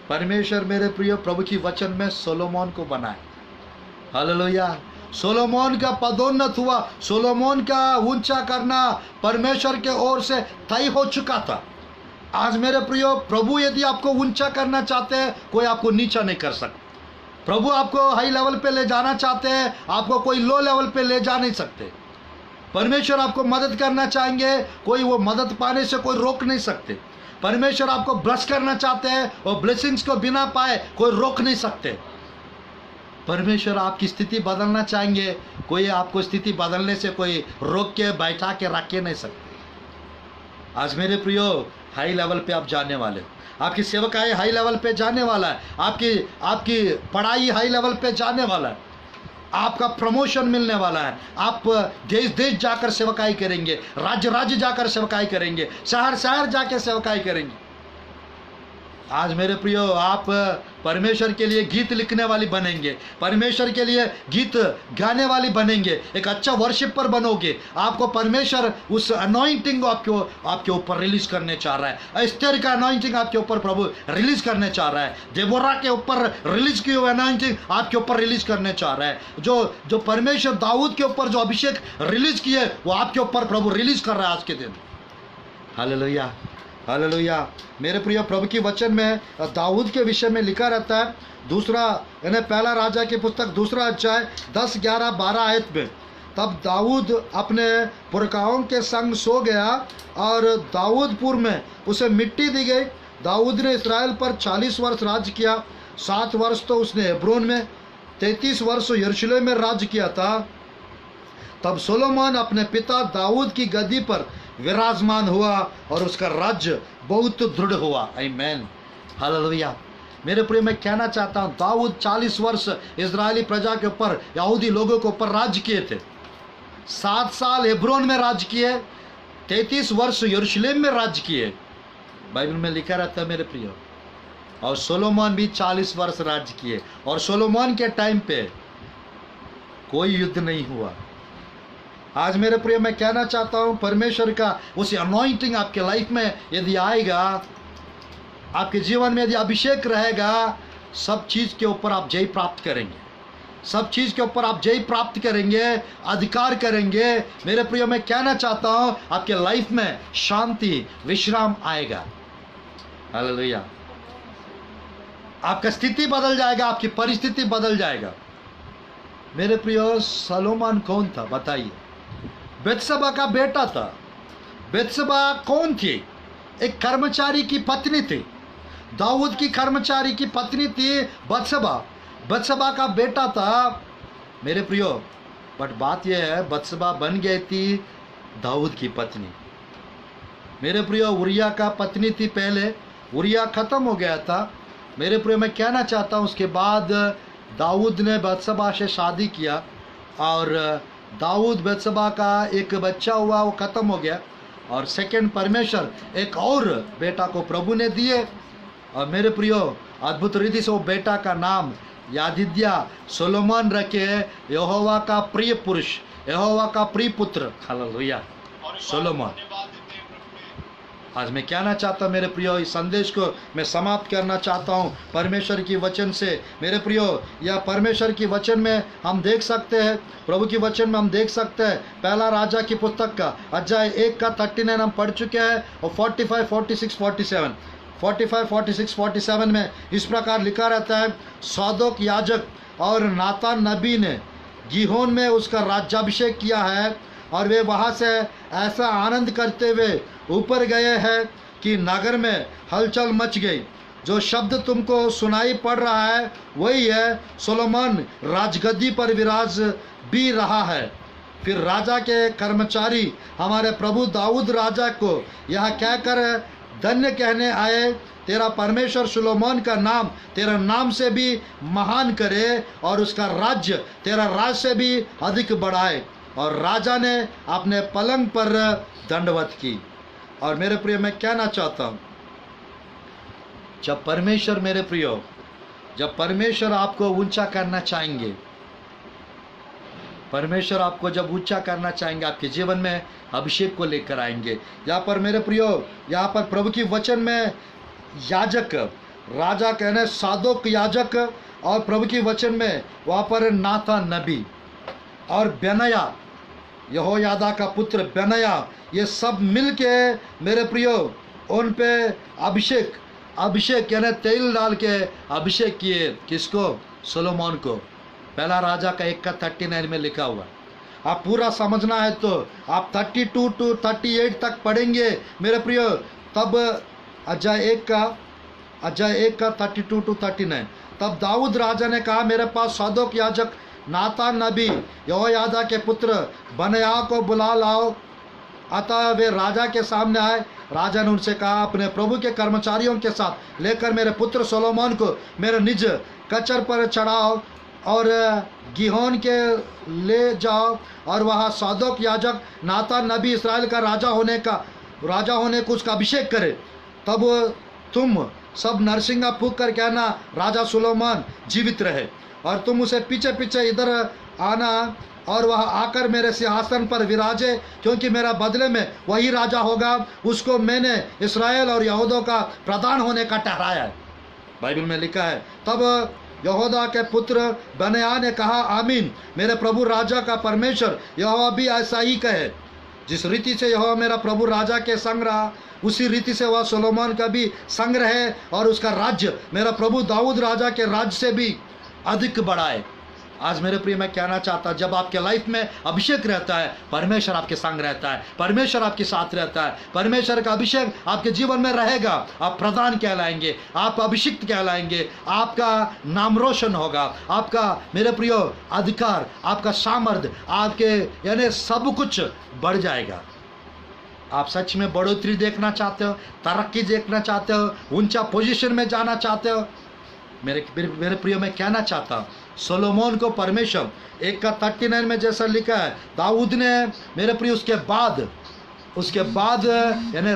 परमेश्वर मेरे प्रियो प्रभु की वचन में सोलोमोन को बनाया। हालेलुया। सोलोमोन का पदोन्नत हुआ, सोलोमोन का ऊंचा करना परमेश्वर के ओर से तय हो चुका था। आज मेरे प्रियो, प्रभु यदि आपको ऊंचा करना चाहते हैं, कोई आपको नीचा नहीं कर सकता। प्रभु आपको हाई लेवल पे ले जाना चाहते हैं, आपको कोई लो लेवल पे ले जा नहीं सकते। परमेश्वर आपको मदद करना चाहेंगे, कोई वो मदद पाने से कोई रोक नहीं सकते। परमेश्वर आपको ब्लेस करना चाहते हैं, और ब्लेसिंग्स को बिना पाए कोई रोक नहीं सकते। परमेश्वर आपकी स्थिति बदलना चाहेंगे, कोई आपको स्थिति बदलने से कोई रोक के बैठा के रख के नहीं सकते। आज मेरे प्रियो, हाई लेवल पे आप जाने वाले, आपकी सेवकाई हाई लेवल पे जाने वाला है, आपकी पढ़ाई हाई लेवल पे जाने वाला है, आपका प्रमोशन मिलने वाला है। आप देश जाकर सेवकाई करेंगे, राज्य जाकर सेवकाई करेंगे, शहर जाकर सेवकाई करेंगे। आज मेरे प्रियो, आप परमेश्वर के लिए गीत लिखने वाली बनेंगे, परमेश्वर के लिए गीत गाने वाली बनेंगे, एक अच्छा वर्शिपर बनोगे। आपको परमेश्वर उस अनॉइंटिंग को आपके ऊपर रिलीज करने चाह रहा है। एस्टेर का अनॉइंटिंग आपके ऊपर प्रभु रिलीज करने चाह रहा है। देबोरा के ऊपर रिलीज की हुई अनॉइंटिंग आपके ऊपर रिलीज करने चाह रहा है। जो परमेश्वर दाऊद के ऊपर जो अभिषेक रिलीज किए, वो आपके ऊपर प्रभु रिलीज कर रहा है आज के दिन। Hallelujah, hallelujah. मेरे प्रिय, प्रभु की वचन में दाऊद के विषय में लिखा रहता है, पहला राजा की पुस्तक 2 अध्याय 10, 11, 12 आयत में, तब दाऊद अपने पुरखाओं के संग सो गया और दाऊदपुर में उसे मिट्टी दी गई। दाऊद ने इस्राएल पर 40 वर्ष राज्य किया। 7 वर्ष तो उसने हेब्रोन में, 33 वर्ष यरूशलेम में राज्य किया था। तब सोलोमन अपने पिता दाऊद की गद्दी पर विराजमान हुआ और उसका राज्य बहुत दृढ़ हुआ। आमीन, हालेलुया। मेरे प्रिय, मैं कहना चाहता हूँ, दाऊद 40 वर्ष इजरायली प्रजा के ऊपर, यहूदी लोगों के ऊपर राज्य किए थे। 7 साल हेब्रोन में राज्य किए, 33 वर्ष यरूशलेम में राज्य किए। बाइबल में लिखा रहता है मेरे प्रिय। और सोलोमन भी 40 वर्ष राज्य किए, और सोलोमन के टाइम पे कोई युद्ध नहीं हुआ। आज मेरे प्रिय, मैं कहना चाहता हूँ, परमेश्वर का उस अनॉइंटिंग आपके लाइफ में यदि आएगा, आपके जीवन में यदि अभिषेक रहेगा, सब चीज़ के ऊपर आप जय प्राप्त करेंगे, सब चीज़ के ऊपर आप जय प्राप्त करेंगे, अधिकार करेंगे। मेरे प्रिय, मैं कहना चाहता हूँ, आपके लाइफ में शांति, विश्राम आएगा। हालेलुया। आपका स्थिति बदल जाएगा, आपकी परिस्थिति बदल जाएगा। मेरे प्रिय, सोलोमन कौन था बताइए? बेतशबा का बेटा था। बेतशबा कौन थी? एक कर्मचारी की पत्नी थी। दाऊद की कर्मचारी की पत्नी थी बत्शबा। बत्शबा का बेटा था मेरे प्रियो। बट बात यह है, बत्शबा बन गई थी दाऊद की पत्नी। मेरे प्रियो, उरिया का पत्नी थी पहले, उरिया खत्म हो गया था। मेरे प्रियो, मैं कहना चाहता हूँ, उसके बाद दाऊद ने बत्शबा से शादी किया और दाऊद बत्सबा का एक बच्चा हुआ, वो खत्म हो गया, और सेकंड परमेश्वर एक और बेटा को प्रभु ने दिए। और मेरे प्रियो, अद्भुत रीति से वो बेटा का नाम यादिद्या सोलोमन रखे, यहोवा का प्रिय पुरुष, यहोवा का प्रिय पुत्र, हालेलुया, सोलोमन। आज मैं कहना चाहता हूँ मेरे प्रियो, इस संदेश को मैं समाप्त करना चाहता हूँ परमेश्वर की वचन से। मेरे प्रियो, यह परमेश्वर की वचन में हम देख सकते हैं, प्रभु की वचन में हम देख सकते हैं, पहला राजा की पुस्तक का अध्याय 1 का 39 हम पढ़ चुके हैं, और 45, 46, 47, 45, 46, 47 में इस प्रकार लिखा रहता है, सादोक याजक और नातान नबी ने गीहोन में उसका राज्याभिषेक किया है, और वे वहाँ से ऐसा आनंद करते हुए ऊपर गए हैं कि नगर में हलचल मच गई। जो शब्द तुमको सुनाई पड़ रहा है वही है, सोलोमन राजगद्दी पर विराज भी रहा है। फिर राजा के कर्मचारी हमारे प्रभु दाऊद राजा को यह कहकर धन्य कहने आए, तेरा परमेश्वर सोलोमन का नाम तेरा नाम से भी महान करे, और उसका राज्य तेरा राज से भी अधिक बढ़ाए। और राजा ने अपने पलंग पर दंडवत की। और मेरे प्रिय, मैं कहना चाहता हूँ, जब परमेश्वर, मेरे प्रियो, जब परमेश्वर आपको ऊंचा करना चाहेंगे, परमेश्वर आपको जब ऊंचा करना चाहेंगे, आपके जीवन में अभिषेक को लेकर आएंगे। यहाँ पर मेरे प्रियो, यहाँ पर प्रभु की वचन में याजक, राजा कहने सादोक याजक, और प्रभु की वचन में वहाँ पर नातान नबी और बेनया, यहोयादा का पुत्र बेनया, ये सब मिल के मेरे प्रियो उन पे अभिषेक यानी तेल डाल के अभिषेक किए। किसको? सोलोमन को। पहला राजा का 1 का 39 में लिखा हुआ। आप पूरा समझना है तो आप 32 to 38 तक पढ़ेंगे मेरे प्रियो, तब अध्याय 1 का 32 to 39। तब दाऊद राजा ने कहा, मेरे पास सादोक याजक, नातान नबी, यहोयादा के पुत्र बनया को बुला लाओ। अतः वे राजा के सामने आए। राजा ने उनसे कहा, अपने प्रभु के कर्मचारियों के साथ लेकर मेरे पुत्र सोलोमन को मेरे निज कचर पर चढ़ाओ और गीहोन के ले जाओ, और वहाँ सादोक याजक नातान नबी इस्राएल का राजा होने को उसका अभिषेक करे। तब तुम सब नरसिंगा फूंक कर कहना, राजा सोलोमन जीवित रहे, और तुम उसे पीछे पीछे इधर आना और वह आकर मेरे सिंहासन पर विराजे, क्योंकि मेरा बदले में वही राजा होगा, उसको मैंने इस्राएल और यहूदा का प्रधान होने का ठहराया है। बाइबल में लिखा है। तब यहूदा के पुत्र बनया ने कहा, आमीन। मेरे प्रभु राजा का परमेश्वर यहोवा भी ऐसा ही कहे। जिस रीति से यहोवा मेरा प्रभु राजा के संग रहा, उसी रीति से वह सोलोमन का भी संग रहे, और उसका राज्य मेरा प्रभु दाऊद राजा के राज्य से भी अधिक बढ़ाए। आज मेरे प्रिय, मैं कहना चाहता, जब आपके लाइफ में अभिषेक रहता है, परमेश्वर आपके संग रहता है, परमेश्वर आपके साथ रहता है, परमेश्वर का अभिषेक आपके जीवन में रहेगा, आप प्रधान कहलाएंगे, आप अभिषिक्त कहलाएंगे, आपका नाम रोशन होगा, आपका मेरे प्रियो अधिकार, आपका सामर्थ्य, आपके यानी सब कुछ बढ़ जाएगा। आप सच में बढ़ोतरी देखना चाहते हो, तरक्की देखना चाहते हो, ऊंचा पोजीशन में जाना चाहते हो, मेरे प्रियो, मैं कहना चाहता हूँ, सोलोमन को परमेश्वर 1 का 39 में जैसा लिखा है, दाऊद ने मेरे प्रिय उसके बाद यानी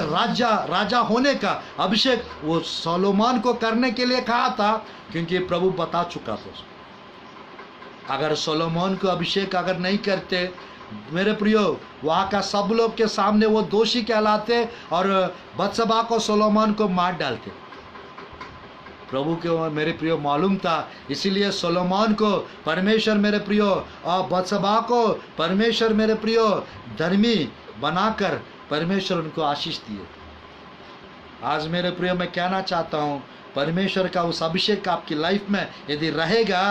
राजा होने का अभिषेक वो सोलोमन को करने के लिए कहा था, क्योंकि प्रभु बता चुका था। अगर सोलोमन को अभिषेक अगर नहीं करते मेरे प्रियो, वहाँ का सब लोग के सामने वो दोषी कहलाते और बत्सबा को सोलोमन को मार डालते। प्रभु को मेरे प्रियो मालूम था, इसीलिए सोलोमन को परमेश्वर मेरे प्रियो और बत्सबा को परमेश्वर मेरे प्रियो धर्मी बनाकर परमेश्वर उनको आशीष दिए। आज मेरे प्रियो, मैं कहना चाहता हूँ, परमेश्वर का उस अभिषेक आपकी लाइफ में यदि रहेगा,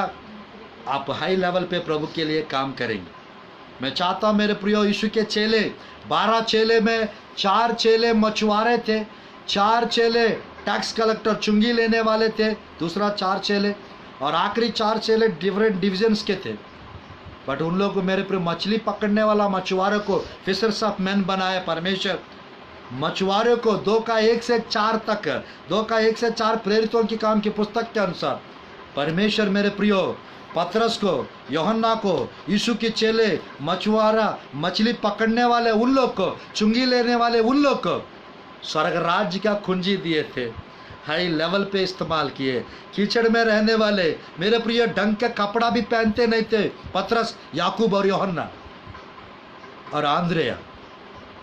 आप हाई लेवल पे प्रभु के लिए काम करेंगे। मैं चाहता हूँ मेरे प्रियो, यीशु के चेले 12 चेले में 4 चेले मछुआरे थे, 4 चेले टैक्स कलेक्टर चुंगी लेने वाले थे, दूसरा 4 चेले, और आखिरी 4 चेले डिफरेंट डिविजन्स के थे। बट उन लोगों को मेरे प्रिय मछली पकड़ने वाला मछुआरों को फिशर्स ऑफ मैन बनाया परमेश्वर। मछुआरों को 2 का 1 से 4 तक, 2 का 1 से 4 प्रेरितों की काम की पुस्तक के अनुसार परमेश्वर मेरे प्रियो पतरस को, यूहन्ना को, यीशु के चेले, मछुआरा, मछली पकड़ने वाले उन लोग को, चुंगी लेने वाले उन लोग को स्वर्ग राज्य का कुंजी दिए थे, हाई लेवल पे इस्तेमाल किए। कीचड़ में रहने वाले, मेरे प्रिय, ढंग का कपड़ा भी पहनते नहीं थे, पतरस, याकूब और यूहन्ना और आंद्रेया,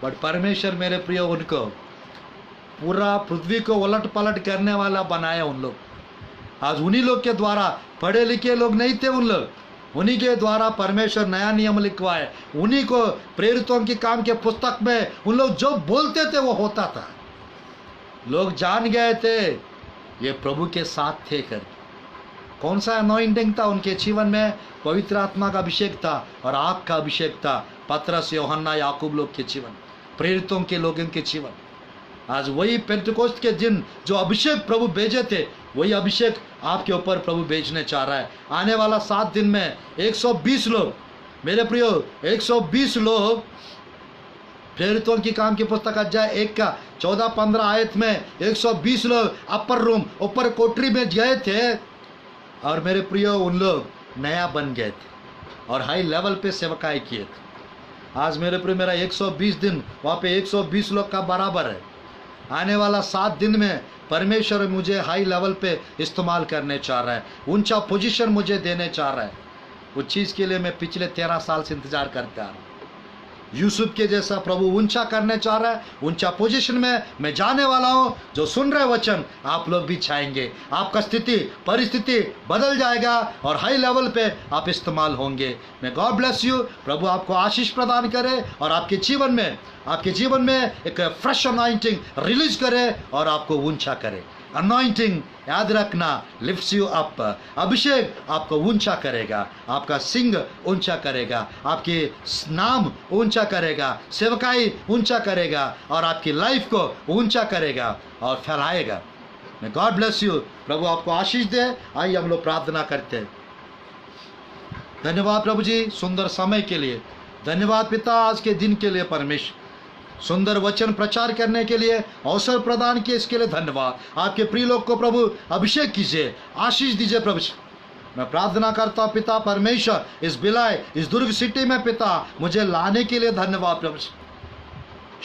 बट परमेश्वर मेरे प्रिय उनको पूरा पृथ्वी को उलट पलट करने वाला बनाया। उन लोग आज उन्हीं लोग के द्वारा, पढ़े लिखे लोग नहीं थे उन लोग, उन्हीं के द्वारा परमेश्वर नया नियम लिखवाए। उन्हीं को प्रेरितों की काम के पुस्तक में उन लोग जो बोलते थे वो होता था। लोग जान गए थे ये प्रभु के साथ थे कर। कौन सा अनॉइंटिंग था उनके जीवन में? पवित्र आत्मा का अभिषेक था और आग का अभिषेक था। पतरस, यूहन्ना, याकूब लोग के जीवन, प्रेरितों के लोगों के जीवन। आज वही पेंटेकोस्त के दिन जो अभिषेक प्रभु भेजे थे, वही अभिषेक आपके ऊपर प्रभु भेजने चाह रहा है। आने वाला 7 दिन में 120 लोग, मेरे प्रियो, 120 लोग प्रेरितों की काम की पुस्तक अध्याय 1 का 14-15 आयत में 120 लोग अपर रूम, ऊपर कोठरी में गए थे और मेरे प्रियो उन लोग नया बन गए थे और हाई लेवल पे सेवकाई किए थे। आज मेरे प्रियो, मेरा 120 दिन वहाँ पे 120 लोग का बराबर है। आने वाला 7 दिन में परमेश्वर मुझे हाई लेवल पे इस्तेमाल करने चाह रहा है, ऊंचा पोजीशन मुझे देने चाह रहा है। उस चीज़ के लिए मैं पिछले 13 साल से इंतजार करता हूँ। यूसुफ के जैसा प्रभु ऊंचा करने चाह रहा है, ऊंचा पोजीशन में मैं जाने वाला हूँ। जो सुन रहे वचन, आप लोग भी छाएंगे, आपका स्थिति परिस्थिति बदल जाएगा और हाई लेवल पे आप इस्तेमाल होंगे। मैं गॉड ब्लेस यू। प्रभु आपको आशीष प्रदान करे और आपके जीवन में एक फ्रेश अनॉइंटिंग रिलीज करे और आपको ऊंचा करे। अनॉइंटिंग याद रखना, लिफ्ट्स यू अप। अभिषेक आपको ऊंचा करेगा, आपका सिंग ऊंचा करेगा, आपके नाम ऊंचा करेगा, सेवकाई ऊंचा करेगा और आपकी लाइफ को ऊंचा करेगा और फैलाएगा। मैं गॉड ब्लेस यू। प्रभु आपको आशीष दे। आइए हम लोग प्रार्थना करते हैं। धन्यवाद प्रभु जी सुंदर समय के लिए, धन्यवाद पिता आज के दिन के लिए, परमेश्वर सुंदर वचन प्रचार करने के लिए अवसर प्रदान किए, इसके लिए धन्यवाद। आपके प्रिय लोग को प्रभु अभिषेक कीजिए, आशीष दीजिए प्रभु। मैं प्रार्थना करता हूँ पिता परमेश्वर, इस बिलाय, इस दुर्ग सिटी में पिता मुझे लाने के लिए धन्यवाद प्रभु।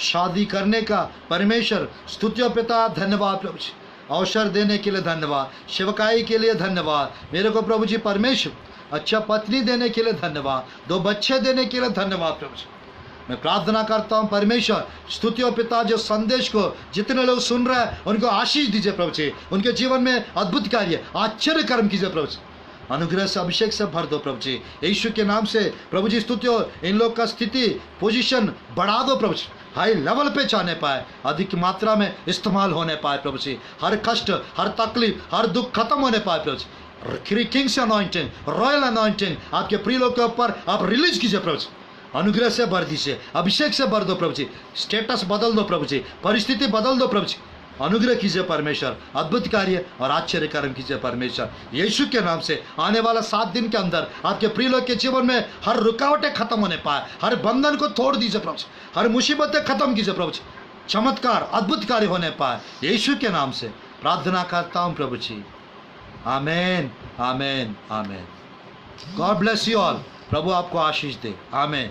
शादी करने का परमेश्वर स्तुतियों पिता, धन्यवाद प्रभु। अवसर देने के लिए धन्यवाद, सेवकाई के लिए धन्यवाद। मेरे को प्रभु जी परमेश्वर अच्छा पत्नी देने के लिए धन्यवाद, 2 बच्चे देने के लिए धन्यवाद प्रभु। मैं प्रार्थना करता हूँ परमेश्वर, स्तुतियों पिता, जो संदेश को जितने लोग सुन रहे हैं उनको आशीष दीजिए प्रभु जी। उनके जीवन में अद्भुत कार्य, आश्चर्य कर्म कीजिए प्रभु जी। अनुग्रह से, अभिषेक से भर दो प्रभु जी। यीशु के नाम से प्रभु जी स्तुतियों, इन लोग का स्थिति पोजीशन बढ़ा दो प्रभु जी। हाई लेवल पे जाने पाए, अधिक मात्रा में इस्तेमाल होने पाए प्रभु जी। हर कष्ट, हर तकलीफ, हर दुख खत्म होने पाए प्रभु जी। किंग्स अनॉइंटिंग, रॉयल अनॉइंटिंग आपके प्रिय लोग के ऊपर आप रिलीज कीजिए प्रभु जी। अनुग्रह से भर दीजिए, अभिषेक से भर दो प्रभु जी। स्टेटस बदल दो प्रभु जी, परिस्थिति बदल दो प्रभु जी। अनुग्रह कीजिए परमेश्वर, अद्भुत कार्य और आश्चर्य कर्म कीजिए परमेश्वर। यीशु के नाम से आने वाला 7 दिन के अंदर आपके प्रिय लोग के जीवन में हर रुकावटें खत्म होने पाए, हर बंधन को तोड़ दीजिए प्रभु जी, हर मुसीबतें खत्म कीजिए प्रभु जी। चमत्कार, अद्भुत कार्य होने पाए, यीशु के नाम से प्रार्थना करता हूँ प्रभु जी। Amen, amen, amen. God bless you all. प्रभु आपको आशीष दे। आमेन।